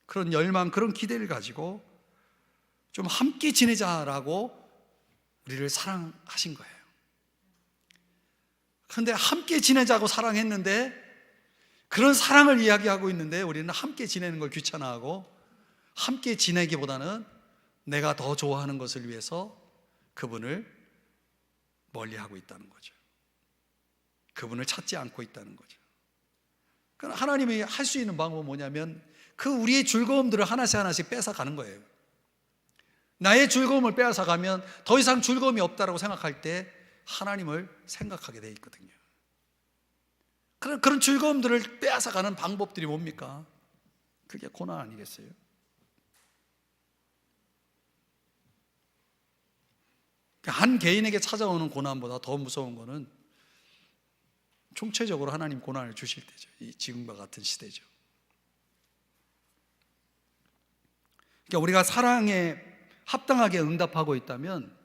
그런 열망, 그런 기대를 가지고 좀 함께 지내자라고 우리를 사랑하신 거예요. 그런데 함께 지내자고 사랑했는데, 그런 사랑을 이야기하고 있는데 우리는 함께 지내는 걸 귀찮아하고 함께 지내기보다는 내가 더 좋아하는 것을 위해서 그분을 멀리하고 있다는 거죠. 그분을 찾지 않고 있다는 거죠. 그러니까 하나님이 할 수 있는 방법은 뭐냐면 그 우리의 즐거움들을 하나씩 뺏어가는 거예요. 나의 즐거움을 빼앗아가면 더 이상 즐거움이 없다고 생각할 때 하나님을 생각하게 돼 있거든요. 그런 즐거움들을 빼앗아가는 방법들이 뭡니까? 그게 고난 아니겠어요? 한 개인에게 찾아오는 고난보다 더 무서운 것은 총체적으로 하나님 고난을 주실 때죠. 이 지금과 같은 시대죠. 그러니까 우리가 사랑에 합당하게 응답하고 있다면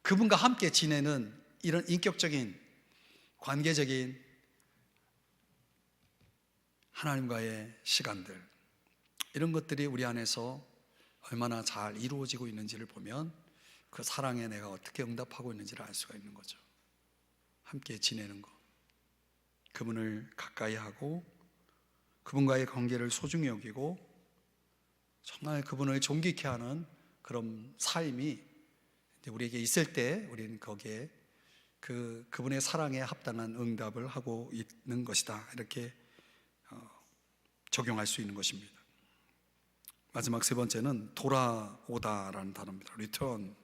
그분과 함께 지내는 이런 인격적인 관계적인 하나님과의 시간들, 이런 것들이 우리 안에서 얼마나 잘 이루어지고 있는지를 보면 그 사랑에 내가 어떻게 응답하고 있는지를 알 수가 있는 거죠. 함께 지내는 것, 그분을 가까이 하고 그분과의 관계를 소중히 여기고 정말 그분을 존귀케 하는 그런 삶이 우리에게 있을 때 우리는 거기에 그분의 사랑에 합당한 응답을 하고 있는 것이다, 이렇게 적용할 수 있는 것입니다. 마지막 세 번째는 돌아오다라는 단어입니다. return.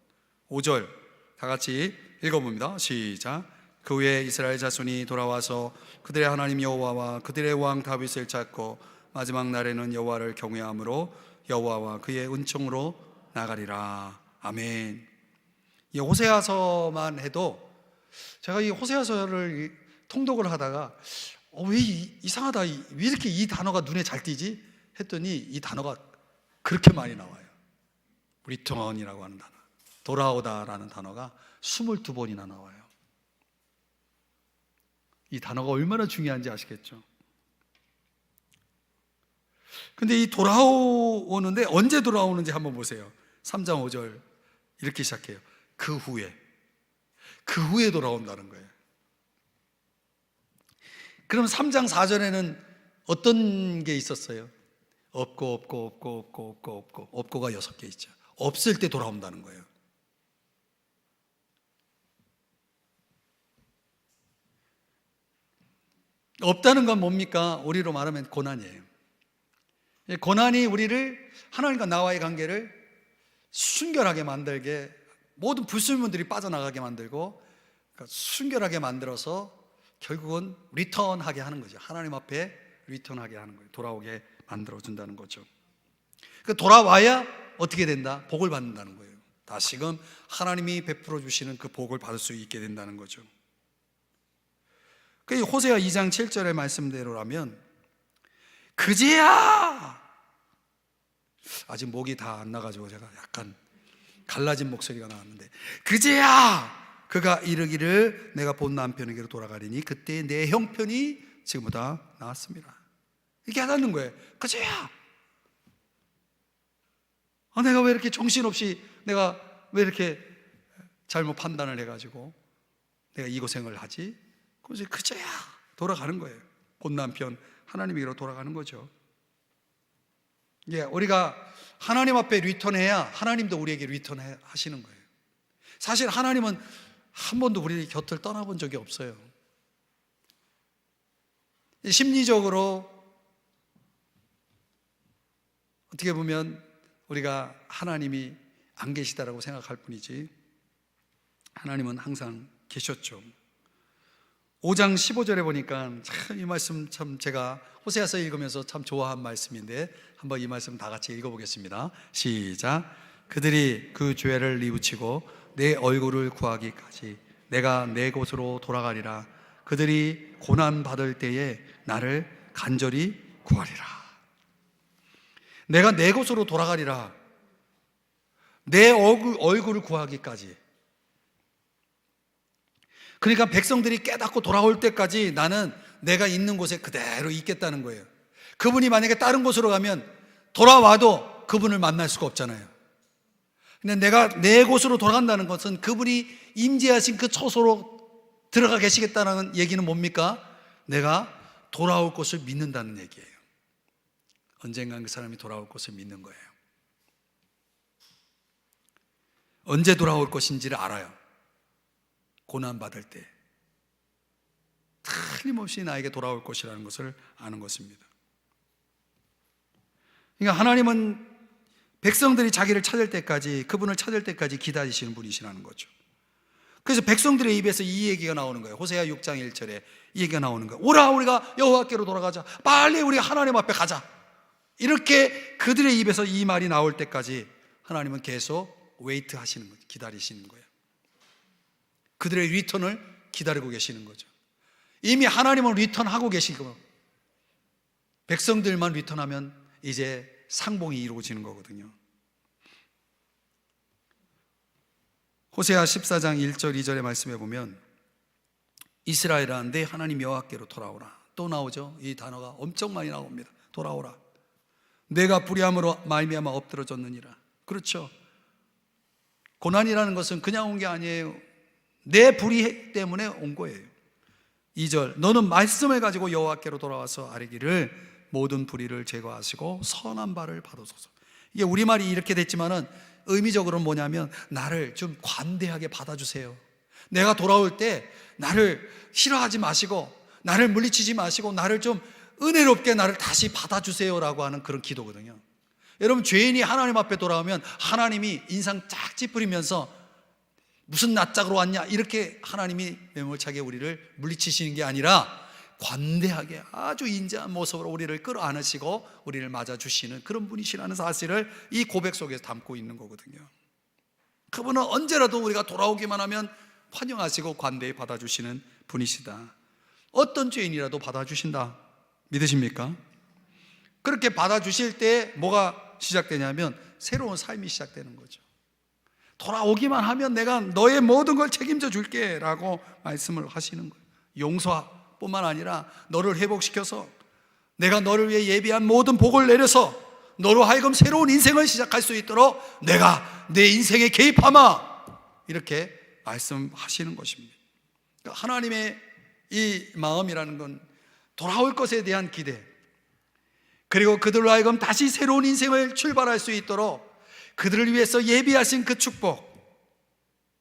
5절 다 같이 읽어봅니다. 시작. 그 후에 이스라엘 자손이 돌아와서 그들의 하나님 여호와와 그들의 왕 다윗을 찾고 마지막 날에는 여호와를 경외함으로 여호와와 그의 은총으로 나가리라. 아멘. 이 호세아서만 해도 제가 이 호세아서를 통독을 하다가 왜 이상하다, 왜 이렇게 이 단어가 눈에 잘 띄지 했더니 이 단어가 그렇게 많이 나와요. 리턴이라고 하는 단어, 돌아오다라는 단어가 22번이나 나와요. 이 단어가 얼마나 중요한지 아시겠죠? 근데 이 돌아오는데 언제 돌아오는지 한번 보세요. 3장 5절 이렇게 시작해요. 그 후에 돌아온다는 거예요. 그럼 3장 4절에는 어떤 게 있었어요? 없고가 6개 있죠. 없을 때 돌아온다는 거예요. 없다는 건 뭡니까? 우리로 말하면 고난이에요. 고난이 우리를, 하나님과 나와의 관계를 순결하게 만들게, 모든 불순물들이 빠져나가게 만들고, 그러니까 순결하게 만들어서 결국은 리턴하게 하는 거죠. 하나님 앞에 리턴하게 하는 거예요. 돌아오게 만들어준다는 거죠. 그러니까 돌아와야 어떻게 된다? 복을 받는다는 거예요. 다시금 하나님이 베풀어 주시는 그 복을 받을 수 있게 된다는 거죠. 그 호세아 2장 7절의 말씀대로라면 그제야, 아직 목이 다 안 나가지고 제가 약간 갈라진 목소리가 나왔는데, 그제야 그가 이르기를 내가 본 남편에게로 돌아가리니 그때 내 형편이 지금보다 나았습니다. 이렇게 하다는 거예요. 그제야, 내가 왜 이렇게 정신없이, 내가 왜 이렇게 잘못 판단을 해가지고 내가 이 고생을 하지? 그래서 그제야 돌아가는 거예요. 본 남편 하나님에게로 돌아가는 거죠. 우리가 하나님 앞에 리턴해야 하나님도 우리에게 리턴하시는 거예요. 사실 하나님은 한 번도 우리 곁을 떠나본 적이 없어요. 심리적으로 어떻게 보면 우리가 하나님이 안 계시다라고 생각할 뿐이지 하나님은 항상 계셨죠. 5장 15절에 보니까 참 이 말씀, 참 제가 호세아서 읽으면서 참 좋아한 말씀인데 한번 이 말씀 다 같이 읽어보겠습니다. 시작. 그들이 그 죄를 뉘우치고 내 얼굴을 구하기까지 내가 내 곳으로 돌아가리라. 그들이 고난받을 때에 나를 간절히 구하리라. 내가 내 곳으로 돌아가리라. 내 얼굴을 구하기까지. 그러니까 백성들이 깨닫고 돌아올 때까지 나는 내가 있는 곳에 그대로 있겠다는 거예요. 그분이 만약에 다른 곳으로 가면 돌아와도 그분을 만날 수가 없잖아요. 근데 내가 내 곳으로 돌아간다는 것은 그분이 임재하신 그 처소로 들어가 계시겠다는 얘기는 뭡니까? 내가 돌아올 것을 믿는다는 얘기예요. 언젠간 그 사람이 돌아올 것을 믿는 거예요. 언제 돌아올 것인지를 알아요. 고난받을 때 틀림없이 나에게 돌아올 것이라는 것을 아는 것입니다. 그러니까 하나님은 백성들이 자기를 찾을 때까지, 그분을 찾을 때까지 기다리시는 분이시라는 거죠. 그래서 백성들의 입에서 이 얘기가 나오는 거예요. 호세아 6장 1절에 이 얘기가 나오는 거예요. 오라, 우리가 여호와께로 돌아가자. 빨리 우리 하나님 앞에 가자. 이렇게 그들의 입에서 이 말이 나올 때까지 하나님은 계속 웨이트 하시는 거죠. 기다리시는 거예요. 그들의 리턴을 기다리고 계시는 거죠. 이미 하나님은 리턴하고 계시고 백성들만 리턴하면 이제 상봉이 이루어지는 거거든요. 호세아 14장 1절 2절의 말씀에 보면 이스라엘아 내 하나님 여호와께로 돌아오라. 또 나오죠. 이 단어가 엄청 많이 나옵니다. 돌아오라. 내가 불의함으로 말미암아 엎드러졌느니라. 그렇죠. 고난이라는 것은 그냥 온 게 아니에요. 내 불의 때문에 온 거예요. 2절 너는 말씀을 가지고 여호와께로 돌아와서 아뢰기를 모든 불의를 제거하시고 선한 바를 받으소서. 이게 우리말이 이렇게 됐지만은 의미적으로는 뭐냐면 나를 좀 관대하게 받아주세요. 내가 돌아올 때 나를 싫어하지 마시고 나를 물리치지 마시고 나를 좀 은혜롭게 나를 다시 받아주세요라고 하는 그런 기도거든요. 여러분, 죄인이 하나님 앞에 돌아오면 하나님이 인상 쫙 찌푸리면서 무슨 낯짝으로 왔냐 이렇게 하나님이 매몰차게 우리를 물리치시는 게 아니라 관대하게 아주 인자한 모습으로 우리를 끌어안으시고 우리를 맞아주시는 그런 분이시라는 사실을 이 고백 속에서 담고 있는 거거든요. 그분은 언제라도 우리가 돌아오기만 하면 환영하시고 관대히 받아주시는 분이시다. 어떤 죄인이라도 받아주신다. 믿으십니까? 그렇게 받아주실 때 뭐가 시작되냐면 새로운 삶이 시작되는 거죠. 돌아오기만 하면 내가 너의 모든 걸 책임져 줄게 라고 말씀을 하시는 거예요. 용서뿐만 아니라 너를 회복시켜서 내가 너를 위해 예비한 모든 복을 내려서 너로 하여금 새로운 인생을 시작할 수 있도록 내가 내 인생에 개입하마 이렇게 말씀하시는 것입니다. 그러니까 하나님의 이 마음이라는 건 돌아올 것에 대한 기대, 그리고 그들로 하여금 다시 새로운 인생을 출발할 수 있도록 그들을 위해서 예비하신 그 축복,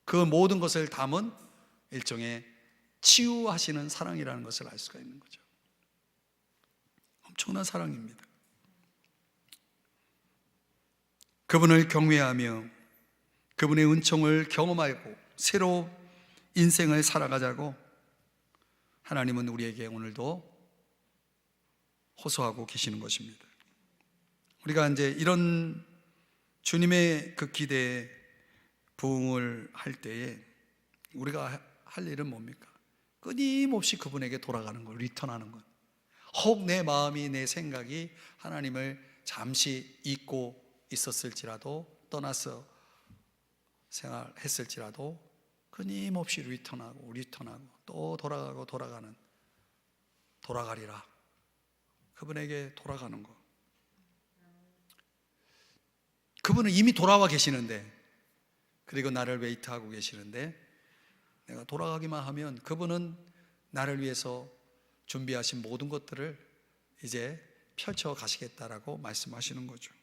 그 모든 것을 담은 일종의 치유하시는 사랑이라는 것을 알 수가 있는 거죠. 엄청난 사랑입니다. 그분을 경외하며 그분의 은총을 경험하고 새로 인생을 살아가자고 하나님은 우리에게 오늘도 호소하고 계시는 것입니다. 우리가 이제 이런 주님의 그 기대에 부응을 할 때에 우리가 할 일은 뭡니까? 끊임없이 그분에게 돌아가는 것, 리턴하는 것. 혹 내 마음이, 내 생각이 하나님을 잠시 잊고 있었을지라도, 떠나서 생활했을지라도 끊임없이 리턴하고 또 돌아가고 돌아가는, 돌아가리라. 그분에게 돌아가는 것. 그분은 이미 돌아와 계시는데, 그리고 나를 웨이트하고 계시는데 내가 돌아가기만 하면 그분은 나를 위해서 준비하신 모든 것들을 이제 펼쳐 가시겠다라고 말씀하시는 거죠.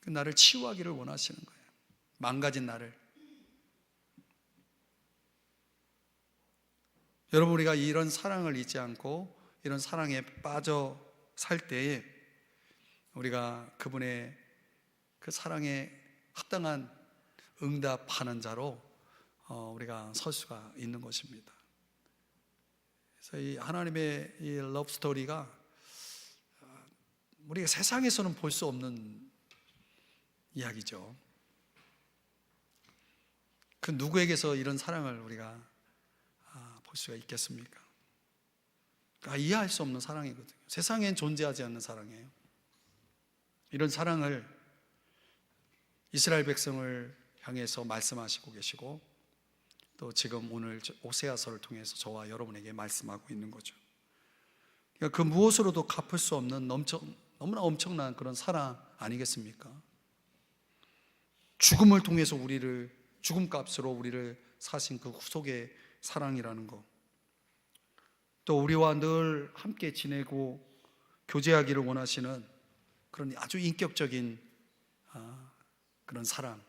나를 치유하기를 원하시는 거예요. 망가진 나를. 여러분, 우리가 이런 사랑을 잊지 않고 이런 사랑에 빠져 살 때에 우리가 그분의 그 사랑에 합당한 응답하는 자로 우리가 설 수가 있는 것입니다. 그래서 이 하나님의 이 러브 스토리가 우리가 세상에서는 볼 수 없는 이야기죠. 그 누구에게서 이런 사랑을 우리가 볼 수가 있겠습니까? 이해할 수 없는 사랑이거든요. 세상엔 존재하지 않는 사랑이에요. 이런 사랑을 이스라엘 백성을 향해서 말씀하시고 계시고 또 지금 오늘 호세아서를 통해서 저와 여러분에게 말씀하고 있는 거죠. 그러니까 그 무엇으로도 갚을 수 없는 너무나 엄청난 그런 사랑 아니겠습니까? 죽음을 통해서 우리를, 죽음값으로 우리를 사신 그 구속의 사랑이라는 거, 또 우리와 늘 함께 지내고 교제하기를 원하시는 그런 아주 인격적인 그런 사랑.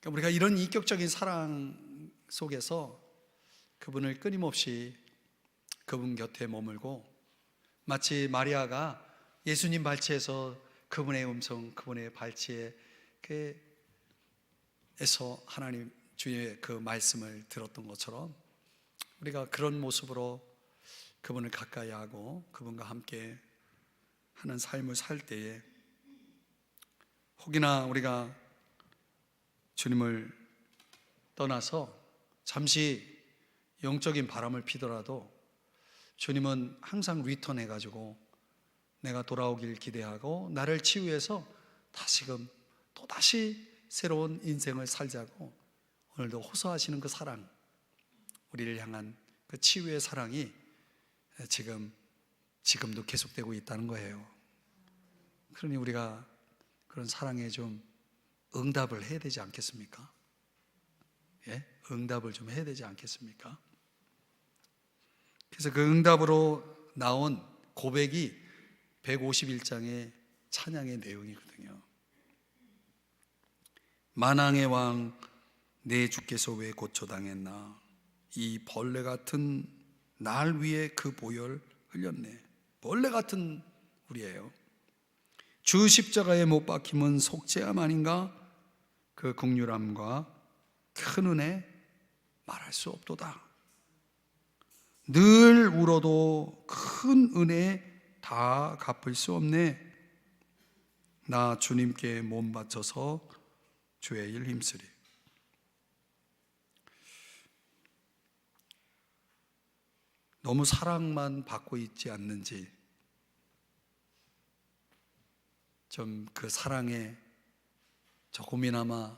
그러니까 우리가 이런 인격적인 사랑 속에서 그분을 끊임없이 그분 곁에 머물고, 마치 마리아가 예수님 발치에서 그분의 음성, 그분의 발치에서 하나님 주의 그 말씀을 들었던 것처럼 우리가 그런 모습으로 그분을 가까이 하고 그분과 함께 하는 삶을 살 때에, 혹이나 우리가 주님을 떠나서 잠시 영적인 바람을 피더라도 주님은 항상 리턴해가지고 내가 돌아오길 기대하고 나를 치유해서 다시금 또다시 새로운 인생을 살자고 오늘도 호소하시는 그 사랑, 우리를 향한 그 치유의 사랑이 지금도 계속되고 있다는 거예요. 그러니 우리가 그런 사랑에 좀 응답을 해야 되지 않겠습니까? 예? 응답을 좀 해야 되지 않겠습니까? 그래서 그 응답으로 나온 고백이 151장의 찬양의 내용이거든요. 만왕의 왕 내 주께서 왜 고초당했나, 이 벌레 같은 날 위에 그 보혈 흘렸네. 벌레 같은 우리예요. 주 십자가에 못 박힘은 속죄함 아닌가? 그 긍휼함과 큰 은혜 말할 수 없도다. 늘 울어도 큰 은혜 다 갚을 수 없네. 나 주님께 몸 바쳐서 주의 일 힘쓰리. 너무 사랑만 받고 있지 않는지, 좀 그 사랑에 조금이나마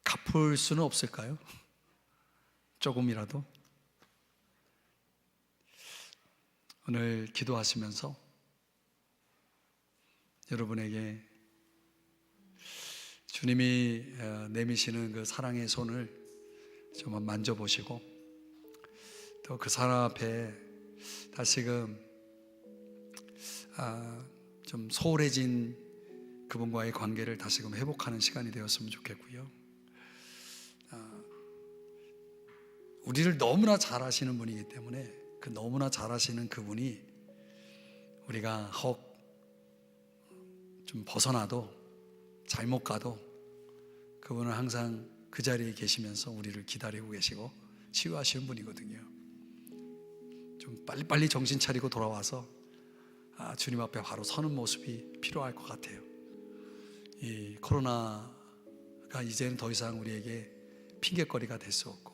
갚을 수는 없을까요? 조금이라도. 오늘 기도하시면서 여러분에게 주님이 내미시는 그 사랑의 손을 좀 만져보시고, 또 그 사람 앞에 다시금 좀 소홀해진 그분과의 관계를 다시금 회복하는 시간이 되었으면 좋겠고요. 우리를 너무나 잘 아시는 분이기 때문에 그 너무나 잘 아시는 그분이 우리가 혹 좀 벗어나도 잘못 가도 그분은 항상 그 자리에 계시면서 우리를 기다리고 계시고 치유하시는 분이거든요. 좀 빨리빨리 정신 차리고 돌아와서 주님 앞에 바로 서는 모습이 필요할 것 같아요. 이 코로나가 이제는 더 이상 우리에게 핑계거리가 될 수 없고,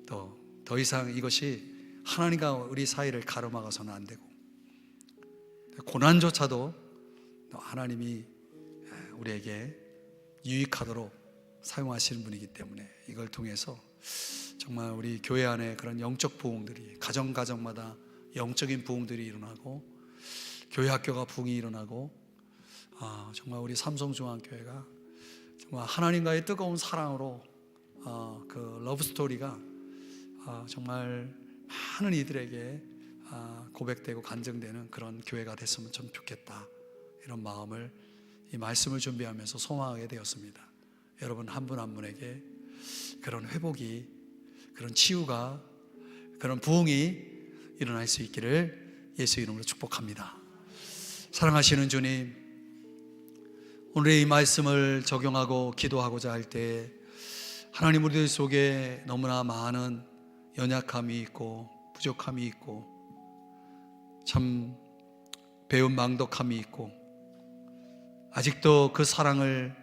또 더 이상 이것이 하나님과 우리 사이를 가로막아서는 안 되고, 고난조차도 하나님이 우리에게 유익하도록 사용하시는 분이기 때문에 이걸 통해서 정말 우리 교회 안에 그런 영적 부흥들이, 가정마다 영적인 부흥들이 일어나고, 교회 학교가 부흥이 일어나고, 정말 우리 삼성중앙교회가 정말 하나님과의 뜨거운 사랑으로 그 러브 스토리가 정말 많은 이들에게 고백되고 간증되는 그런 교회가 됐으면 좀 좋겠다, 이런 마음을 이 말씀을 준비하면서 소망하게 되었습니다. 여러분 한 분 한 분에게 그런 회복이, 그런 치유가, 그런 부흥이 일어날 수 있기를 예수 이름으로 축복합니다. 사랑하시는 주님, 오늘의 이 말씀을 적용하고 기도하고자 할 때 하나님 우리들 속에 너무나 많은 연약함이 있고 부족함이 있고 참 배은망덕함이 있고, 아직도 그 사랑을